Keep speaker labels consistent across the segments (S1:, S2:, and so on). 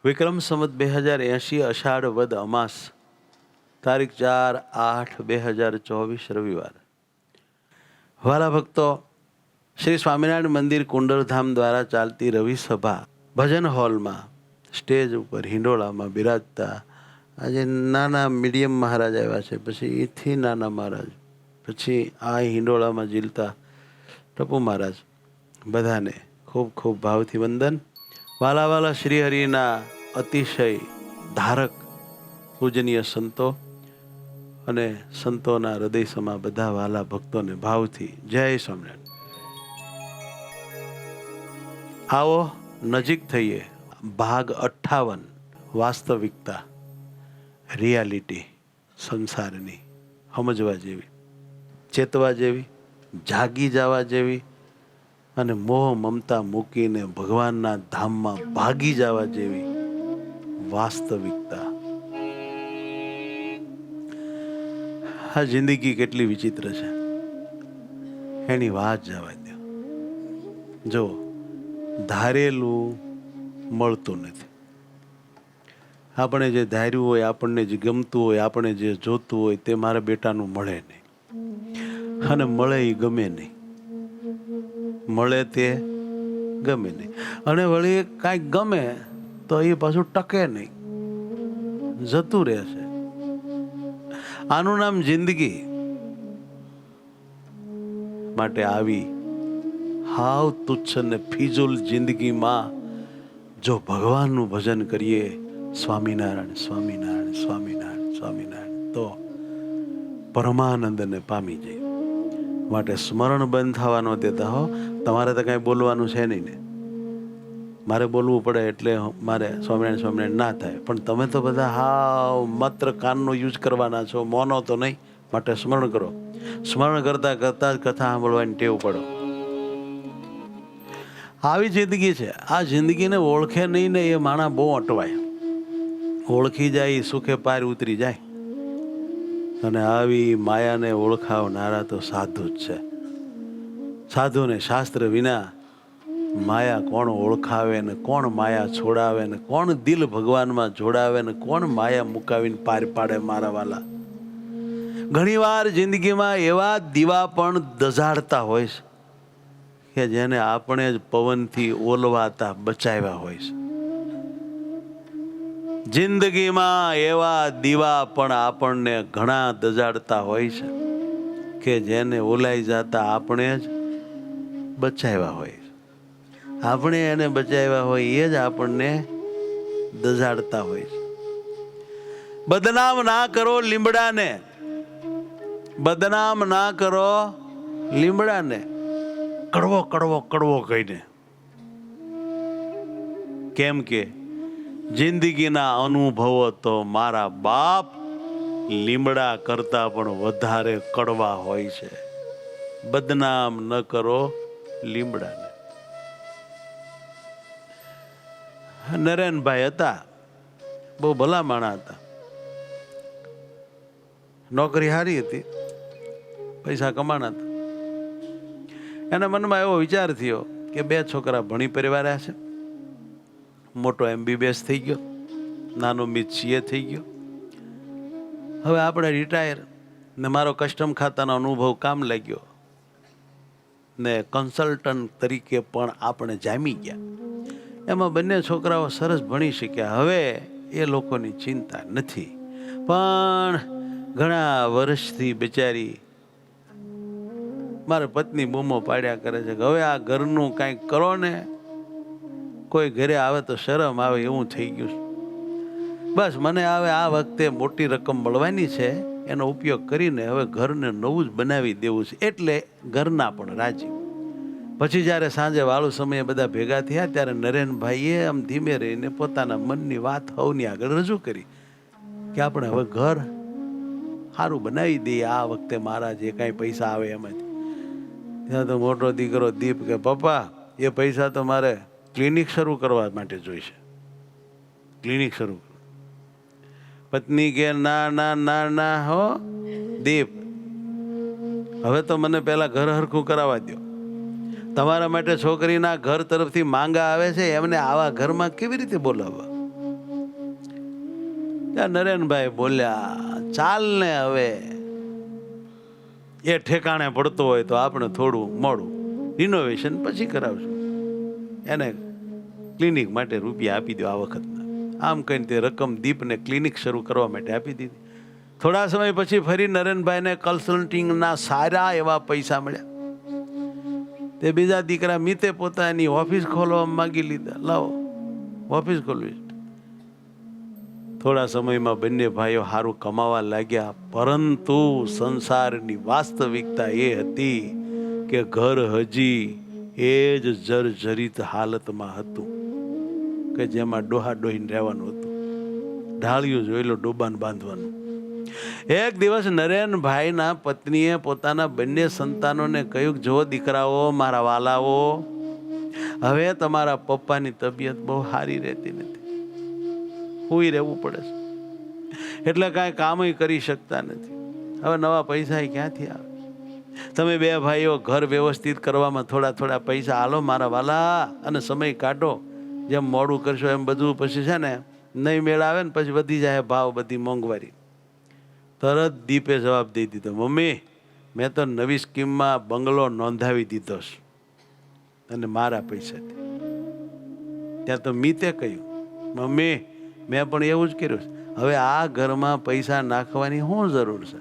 S1: વિક્રમ સંવત 2080 અષાઢ વદ અમાસ તારીખ 4/8/2024 રવિવાર. વાલા ભક્તો, શ્રી સ્વામિનારાયણ મંદિર કુંડલધામ દ્વારા ચાલતી રવિ સભા ભજન હોલમાં સ્ટેજ ઉપર હિંડોળામાં બિરાજતા આજે નાના મીડિયમ મહારાજ આવ્યા છે, પછી એથી નાના મહારાજ, પછી આ હિંડોળામાં ઝીલતા ટપુ મહારાજ, બધાને ખૂબ ખૂબ ભાવથી વંદન. વાલા વાલા શ્રી હરિના અતિશય ધારક પૂજનીય સંતો અને સંતોના હૃદય સમા બધા વાલા ભક્તોને ભાવથી જય સ્વામિનારાયણ. આવો નજીક થઈએ. ભાગ 58 વાસ્તવિકતા, રિયાલિટી, સંસારની સમજવા જેવી, ચેતવા જેવી, જાગી જવા જેવી અને મોહ મમતા મૂકીને ભગવાનના ધામમાં ભાગી જવા જેવી વાસ્તવિકતા. આ જિંદગી કેટલી વિચિત્ર છે, એની વાત જવા દો. જો ધારેલું મળતું નથી. આપણે જે ધાર્યું હોય, આપણને જે ગમતું હોય, આપણે જે જોતું હોય તે મારા બેટાનું મળે નહીં, અને મળે એ ગમે નહીં, મળે તે ગમે નહીં, અને વળી કાંઈક ગમે તો એ પાછું ટકે નહીં, જતું રહેશે. આનું નામ જિંદગી. માટે આવી હાવ તુચ્છ ને ફિજુલ જિંદગીમાં જો ભગવાનનું ભજન કરીએ, સ્વામિનારાયણ સ્વામિનારાયણ સ્વામિનારાયણ સ્વામિનારાયણ, તો પરમાનંદને પામી જઈએ. માટે સ્મરણ બંધ થવા ન દેતા હો. તમારે તો કાંઈ બોલવાનું છે નહીં ને, મારે બોલવું પડે એટલે મારે સ્વામિનારાયણ સ્વામિનારાયણ ના થાય, પણ તમે તો બધા હાવ માત્ર કાનનો યુઝ કરવાના છો, મોનો તો નહીં. માટે સ્મરણ કરો. સ્મરણ કરતા કરતા જ કથા સાંભળવાની ટેવ પડો. આવી જિંદગી છે. આ જિંદગીને ઓળખે નહીં ને એ માણા બહુ અટવાય. ઓળખી જાય સુખે પાર ઉતરી જાય. અને આવી માયાને ઓળખાવનારા તો સાધુ જ છે. સાધુને શાસ્ત્ર વિના માયા કોણ ઓળખાવે ને કોણ માયા છોડાવે ને કોણ દિલ ભગવાનમાં જોડાવે ને કોણ માયા મુકાવીને પાર પાડે. મારા વાલા, ઘણીવાર જિંદગીમાં એવા દીવા પણ દઝાડતા હોય છે કે જેને આપણે જ પવનથી ઓલવાતા બચાવ્યા હોય છે. જિંદગીમાં એવા દીવા પણ આપણને ઘણા દઝાડતા હોય છે કે જેને ઓલાઈ જતા આપણે જ બચાવ્યા હોય છે. આપણે એને બચાવ્યા હોય એ જ આપણને દઝાડતા હોય છે. બદનામ ના કરો લીમડાને, બદનામ ના કરો લીમડાને, કડવો કડવો કડવો કહીને. કેમ કે જિંદગીના અનુભવો તો મારા બાપ લીમડા કરતા પણ વધારે કડવા હોય છે. બદનામ ન કરો લીમડાને. નરેનભાઈ હતા, બહુ ભલા માણા હતા, નોકરી સારી હતી, પૈસા કમાણા હતા. એના મનમાં એવો વિચાર થયો કે 2 છોકરા ભણી પરિવાર્યા છે, મોટો MBBS થઈ ગયો, નાનો મિત CA થઈ ગયો. હવે આપણે રિટાયર ને મારો કસ્ટમ ખાતાનો અનુભવ કામ લાગ્યો ને કન્સલ્ટન્ટ તરીકે પણ આપણે જામી ગયા. એમાં બંને છોકરાઓ સરસ ભણી શક્યા. હવે એ લોકોની ચિંતા નથી. પણ ઘણા વર્ષથી બિચારી મારા પત્ની બૂમો પાડ્યા કરે છે કે હવે આ ઘરનું કાંઈક કરો ને, કોઈ ઘરે આવે તો શરમ આવે એવું થઈ ગયું. બસ મને હવે આ વખતે મોટી રકમ મળવાની છે, એનો ઉપયોગ કરીને હવે ઘરને નવું જ બનાવી દેવું છે. એટલે ઘરના પણ રાજી. પછી જ્યારે સાંજે વાળું સમયે બધા ભેગા થયા ત્યારે નરેનભાઈએ આમ ધીમે રહીને પોતાના મનની વાત સૌની આગળ રજૂ કરી કે આપણે હવે ઘર સારું બનાવી દઈએ આ વખતે, મારા જે કાંઈ પૈસા આવે એમાંથી. ત્યાં તો મોટો દીકરો દીપ કે પપ્પા એ પૈસા તો મારે ક્લિનિક શરૂ કરવા માટે જોઈશે, ક્લિનિક શરૂ કરવા. પત્ની કે ના ના ના ના હો દીપ, હવે તો મને પહેલા ઘર હરખું કરાવવા દો. તમારા માટે છોકરીના ઘર તરફથી માંગા આવે છે, એમને આવા ઘરમાં કેવી રીતે બોલાવવા? નરેનભાઈ બોલ્યા, ચાલ ને હવે એ ઠેકાણે પડતો હોય તો આપણે થોડું મોડું રિનોવેશન પછી કરાવશું, એને ક્લિનિક માટે રૂપિયા આપી દો આ વખતના. આમ કહીને તે રકમ દીપને ક્લિનિક શરૂ કરવા માટે આપી દીધી. થોડા સમય પછી ફરી નરેનભાઈને કન્સલ્ટિંગના સારા એવા પૈસા મળ્યા. તે બીજા દીકરા મિતે પોતાની ઓફિસ ખોલવા માંગી લીધા, લાવો ઓફિસ ખોલવી. થોડા સમયમાં બંને ભાઈઓ સારું કમાવા લાગ્યા, પરંતુ સંસારની વાસ્તવિકતા એ હતી કે ઘર હજી એ જ જર્જરિત હાલતમાં હતું કે જેમાં ડોહા ડોહીને રહેવાનું હતું, ઢાળિયું જોઈ લો ડોબાને બાંધવાનું. એક દિવસ નરેનભાઈના પત્નીએ પોતાના બંને સંતાનોને કહ્યું, જો દીકરાઓ, મારા વાલાઓ, હવે તમારા પપ્પાની તબિયત બહુ સારી રહેતી નથી, સૂઈ રહેવું પડે છે, એટલે કાંઈ કામ કરી શકતા નથી. હવે નવા પૈસા ક્યાંથી આવે? તમે બે ભાઈઓ ઘર વ્યવસ્થિત કરવામાં થોડા થોડા પૈસા આલો મારા વાલા, અને સમય કાઢો. જેમ મોડું કરશો એમ બધું પછી છે ને નહીં મેળ આવે ને પછી વધી જાય ભાવ, બધી મોંઘવારી. તરત દીપે જવાબ દઈ દીધો, મમ્મી મેં તો નવી સ્કીમમાં બંગલો નોંધાવી દીધો છે, અને મારા પૈસાથી. ત્યાં તો મીતે કહ્યું, મમ્મી મેં પણ એવું જ કર્યું છે, હવે આ ઘરમાં પૈસા નાખવાની શું જરૂર છે?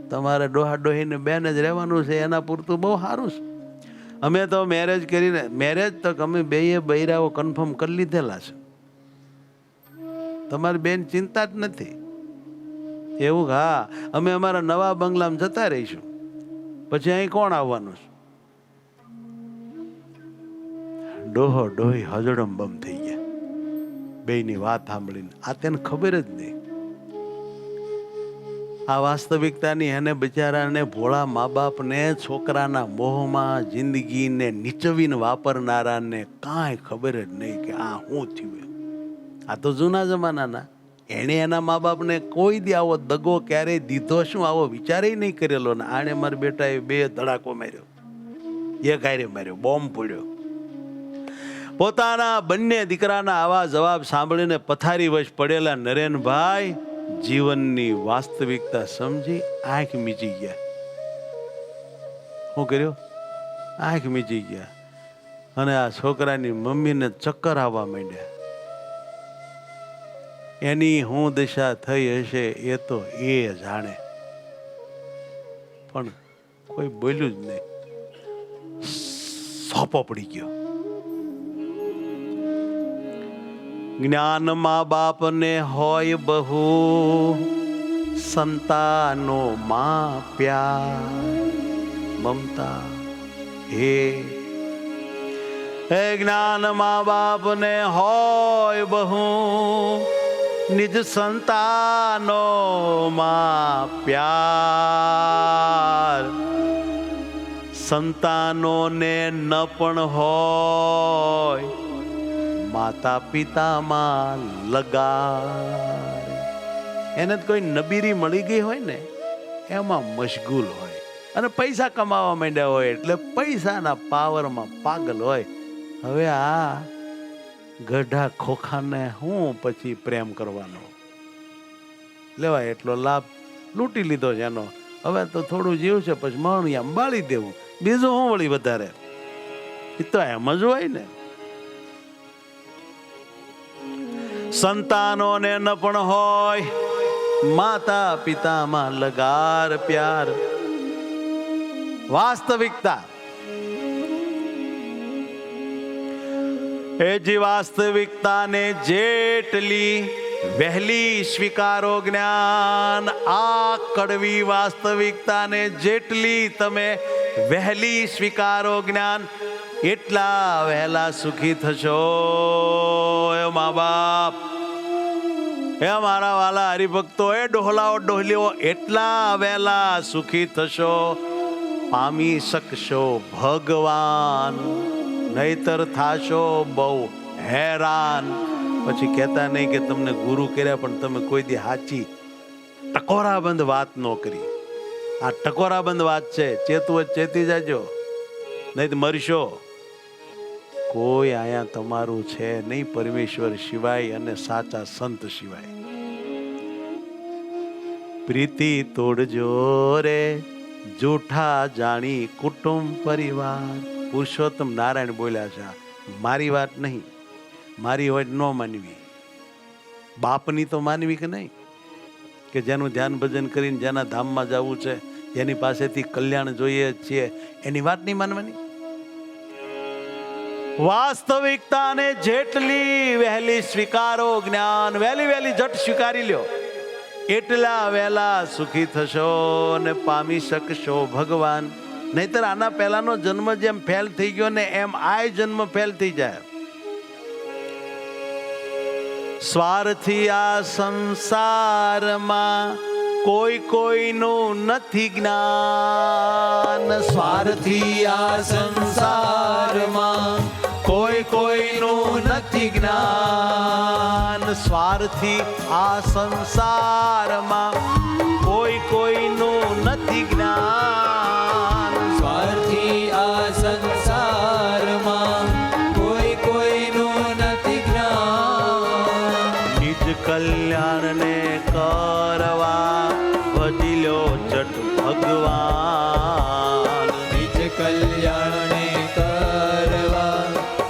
S1: તમારે ડોહા ડોહીને બેન જ રહેવાનું છે, એના પૂરતું બહુ સારું છે. અમે તો મેરેજ કરીને, મેરેજ તો અમે બેય બૈરાઓ કન્ફર્મ કરી લીધેલા છે, તમારી બેન ચિંતા જ નથી. એવું? હા, અમે અમારા નવા બંગલામાં જતા રહીશું, પછી અહીં કોણ આવવાનું છે? ડોહો ડોહી હજડમ બમ થઈ ગયા બેયની વાત સાંભળીને. આ તેને ખબર જ નહીં આ વાસ્તવિકતાની. એને બિચારાને ભોળા મા બાપને છોકરાના મોહમાં જિંદગીને નીચવીને વાપરનારાને કાંઈ ખબર જ નહીં કે આ શું થયું. આ તો જૂના જમાનાના. એણે એના મા બાપને કોઈ દી આવો દગો ક્યારેય દીધો શું, આવો વિચારેય નહીં કરેલો. ને આણે મારા બેટાએ 2 ધડાકો માર્યો, એક હારે માર્યો, બોમ્બ પડ્યો. પોતાના બંને દીકરાના આવા જવાબ સાંભળીને પથારી વશ પડેલા નરેનભાઈ જીવનની વાસ્તવિકતા સમજી આંખ મીચી ગયા. શું કર્યું? આંખ મીચી ગયા. અને આ છોકરાની મમ્મીને ચક્કર આવવા માંડ્યા. એની શું દશા થઈ હશે એ તો એ જાણે, પણ કોઈ બોલ્યું જ નહીં. સોપો પડી ગયો. જ્ઞાન મા બાપને હોય બહુ, સંતાનો માં પ્યાર મમતા. હે જ્ઞાન મા બાપને હોય બહુ, નિજ સંતાનો માં પ્યાર. સંતાનોને ન પણ હોય માતા પિતામાં લગાર. એને કોઈ નબીરી મળી ગઈ હોય ને એમાં મશગુલ હોય, અને પૈસા કમાવા માંડ્યા હોય એટલે પૈસાના પાવરમાં પાગલ હોય. હવે આ ગઢા ખોખાને હું પછી પ્રેમ કરવાનો? લેવાય એટલો લાભ લૂંટી લીધો છે એનો. હવે તો થોડું જીવ છે, પછી મણિયા બાળી દેવું, બીજું શું વળી વધારે? એ તો એમ જ હોય ને. સંતાનોને ન પણ હોય માતા પિતામાં લગાર પ્યાર. વાસ્તવિકતા એ જે વાસ્તવિકતાને જેટલી વહેલી સ્વીકારો જ્ઞાન, આ કડવી વાસ્તવિકતાને જેટલી તમે વહેલી સ્વીકારો જ્ઞાન, એટલા વહેલા સુખી થશો. એ મા બાપ, એ મારા વાલા હરિભક્તો, એ ડોહલાઓ ડોહલીઓ, એટલા વહેલા સુખી થશો, પામી શકશો ભગવાન. નહીતર થાશો બહુ હેરાન. પછી કહેતા નહીં કે તમને ગુરુ કર્યા પણ તમે કોઈ દી સાચી ટકોરાબંધ વાત ન કરી. આ ટકોરાબંધ વાત છે, ચેતું ચેતી જાજો, નહીં તો મરશો. કોઈ આયા તમારું છે નહીં પરમેશ્વર સિવાય અને સાચા સંત સિવાય. પ્રીતિ તોડજો રે જૂઠા જાણી કુટુંબ પરિવાર. પુરુષોત્તમ નારાયણ બોલ્યા છે, મારી વાત નહીં, મારી વાત ન માનવી, બાપની તો માનવી કે નહીં, કે જેનું ધ્યાન ભજન કરીને જેના ધામમાં જવું છે, જેની પાસેથી કલ્યાણ જોઈએ છીએ, એની વાત નહીં માનવાની. વાસ્તવિકતાને જેટલી વહેલી સ્વીકારો, જ્ઞાન વહેલી વહેલી જટ સ્વીકારી લ્યો, એટલા વહેલા સુખી થશો ને પામી શકશો ભગવાન. નહીતર આના પહેલાનો જન્મ જેમ ફેલ થઈ ગયો ને એમ આ જન્મ ફેલ થઈ જાય. સ્વાર્થી આ સંસારમાં કોઈ કોઈનું નથી જ્ઞાન. સ્વાર્થી આ સંસારમાં કોઈ કોઈનું નથી જ્ઞાન. સ્વાર્થી આ સંસારમાં કોઈ કોઈનું નથી જ્ઞાન.
S2: સ્વાર્થી આ સંસારમાં કોઈ કોઈનું નથી જ્ઞાન.
S1: નિજ કલ્યાણને કરવા ભજી લો જટ ભગવાન.
S2: નિજ કલ્યાણને કરવા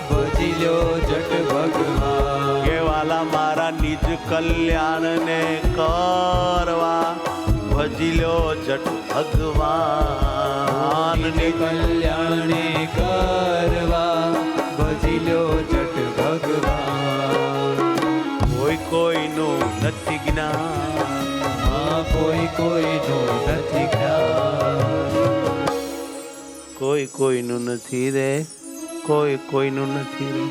S2: ભજી લો જટ ભગવાન.
S1: કેવાલા મારા નિજ કલ્યાણને કરવા ભજી લો જટ ભગવાન.
S2: નિજ કલ્યાણને કરવા ભજી લો જટ ભગવાન.
S1: કોઈ કોઈનું નથી જ્ઞાન.
S2: કોઈ કોઈનું નથી જ્ઞાન.
S1: કોઈ કોઈનું નથી રે, કોઈ કોઈનું નથી રે.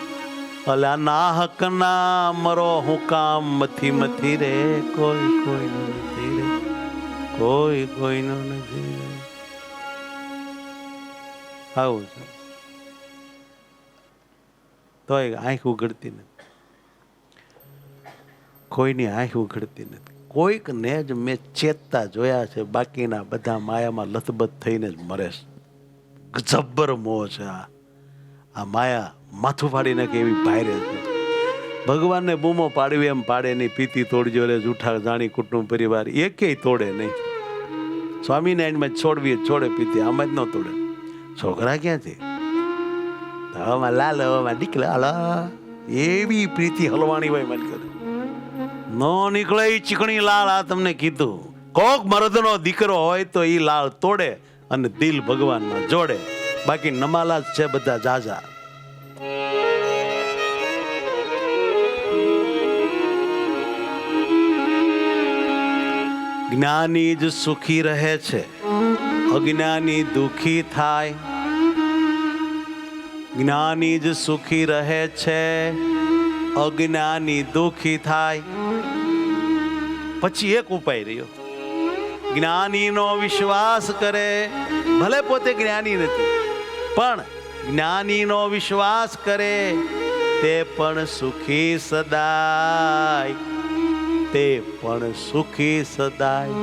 S1: અલા ના હક ના મરો હું કામ મથી મથી રે. કોઈ કોઈનું નથી રે, કોઈ કોઈનું નથી રે. આવું છે. તોય આંખ ઉઘડતી નથી, કોઈની આંખ ઉઘડતી નથી. કોઈકને જ મેં ચેતતા જોયા છે, બાકીના બધા માયામાં લથબથ થઈને જ મરે છે. જબ્બર મોહ છે આ માયા માથું ફાડી નાખે એવી ભારે છે. ભગવાનને બૂમો પાડવી એમ પાડે નહીં. પીતી તોડજો રે જૂઠા જાણી કુટુંબ પરિવાર, એકેય તોડે નહીં. સ્વામિનારાયણમાં છોડવી છોડે પીતી, આમાં જ ન તોડે. છોકરા ક્યાંથી હવામાં લાલ હવામાં નીકળે એવી પ્રીતિ હલવાણી હોય મન કરે નો નીકળે એ ચીકણી લાળ. આ તમને કીધું, કોક મરદનો દીકરો હોય તો એ લાળ તોડે અને દિલ ભગવાનમાં જોડે. બાકી નમાલા જ છે બધા જાજા. જ્ઞાની જ સુખી રહે છે, અજ્ઞાની દુખી થાય. જ્ઞાની જ સુખી રહે છે, અજ્ઞાની દુખી થાય. પછી એક ઉપાય રહ્યો, જ્ઞાનીનો વિશ્વાસ કરે, ભલે પોતે જ્ઞાની નથી પણ જ્ઞાનીનો વિશ્વાસ કરે તે પણ સુખી સદાય. તે પણ સુખી સદાય.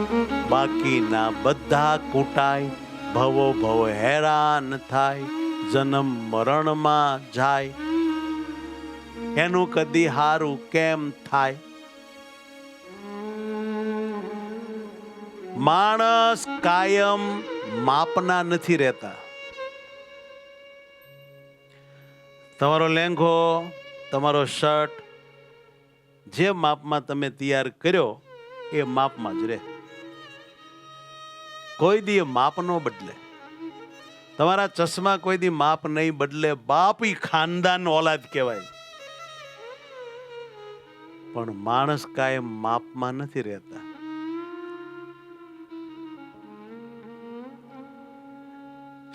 S1: બાકીના બધા કૂટાય, ભવો ભવ હેરાન થાય, જન્મ મરણમાં જાય. એનું કદી હારું કેમ થાય? માણસ કાયમ માપના નથી રહેતા. તમારો લેંઘો, તમારો શર્ટ જે માપમાં તમે તૈયાર કર્યો એ માપમાં જ રહે. કોઈ દી માપ નો બદલે. તમારા ચશ્મા કોઈ દી માપ નહીં બદલે. બાપ ઈ ખાનદાન ઓલાદ કહેવાય. પણ માણસ કાયમ માપમાં નથી રહેતા.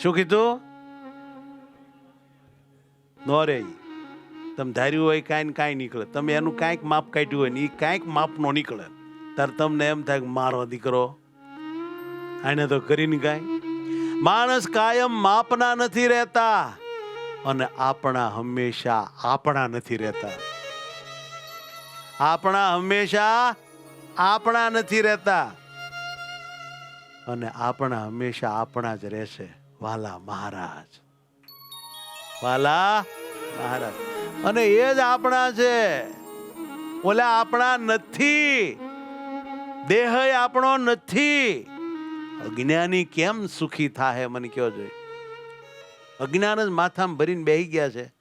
S1: શું કીધું? નો રે. તમે ધાર્યું હોય કાંઈ કાંઈ નીકળે. તમે એનું કાંઈક માપ કાઢ્યું હોય ને એ કાંઈક માપ નો નીકળે. ત્યારે તમને એમ થાય કે મારો દીકરો આને તો કરીને કાંઈ. માણસ કાયમ માપના નથી રહેતા અને આપણા હંમેશા આપણા નથી રહેતા. આપણા હંમેશા આપણા નથી રહેતા અને આપણા હંમેશા આપણા જ રહેશે. વાલા મહારાજ, વાલા મહારાજ. અને એ જ આપણા છે, ઓલા આપણા નથી. દેહ આપણો નથી. અજ્ઞાની કેમ સુખી થાય મને કયો જોઈએ? અજ્ઞાન જ માથામાં ભરીને બેહી ગયા છે.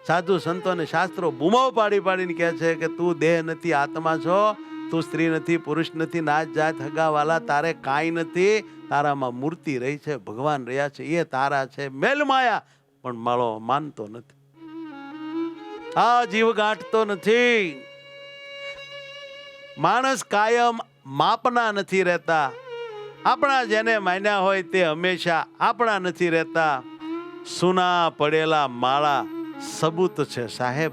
S1: સાધુ સંતો અને શાસ્ત્રો બૂમો પાડી પાડીને કહે છે કે તું દેહ નથી, આત્મા છો. તું સ્ત્રી નથી, પુરુષ નથી, નાત જાત હગાવાલા તારે કાંઈ નથી. તારામાં મૂર્તિ રહી છે, ભગવાન રહ્યા છે, એ તારા છે. મેલ માયા પણ માળો માનતો નથી. આ જીવ ગાંઠતો નથી. માણસ કાયમ માપના નથી રહેતા. આપણા જેને માન્યા હોય તે હંમેશા આપણા નથી રહેતા. સુના પડેલા માળા સબૂત છે સાહેબ.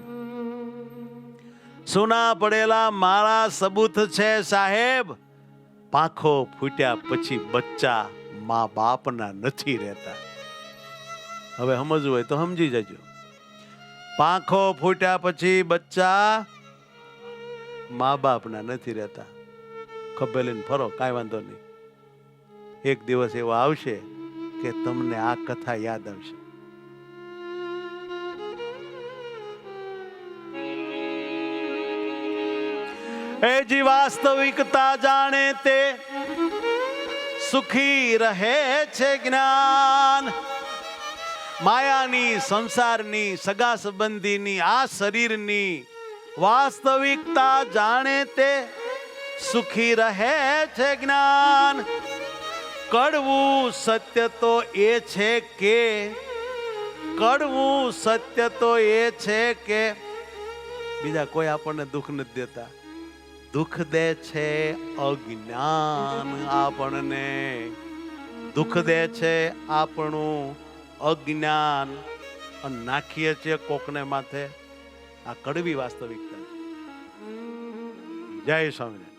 S1: સુના પડેલા માળા સબૂત છે સાહેબ. પાંખો ફૂટ્યા પછી બચ્ચા મા બાપના નથી રહેતા. હવે સમજવું હોય તો સમજી જજો. પાંખો ફૂટ્યા પછી બચ્ચા મા બાપના નથી રહેતા. ખભેલીને ફરો, કાંઈ વાંધો નહીં. એક દિવસ એવો આવશે કે તમને આ કથા યાદ આવશે. એ જી વાસ્તવિકતા જાણે તે સુખી રહે છે જ્ઞાન. માયાની, સંસારની, સગા સંબંધીની, આ શરીરની વાસ્તવિકતા જાણે તે સુખી રહે છે જ્ઞાન. કડવું સત્ય તો એ છે કે, કડવું સત્ય તો એ છે કે બીજા કોઈ આપણને દુઃખ નથી દેતા. દુઃખ દે છે અજ્ઞાન. આપણને દુઃખ દે છે આપણું અજ્ઞાન. અને નાખીએ છીએ કોકને માથે. આ કડવી વાસ્તવિકતા છે. જય સ્વામિનારાયણ.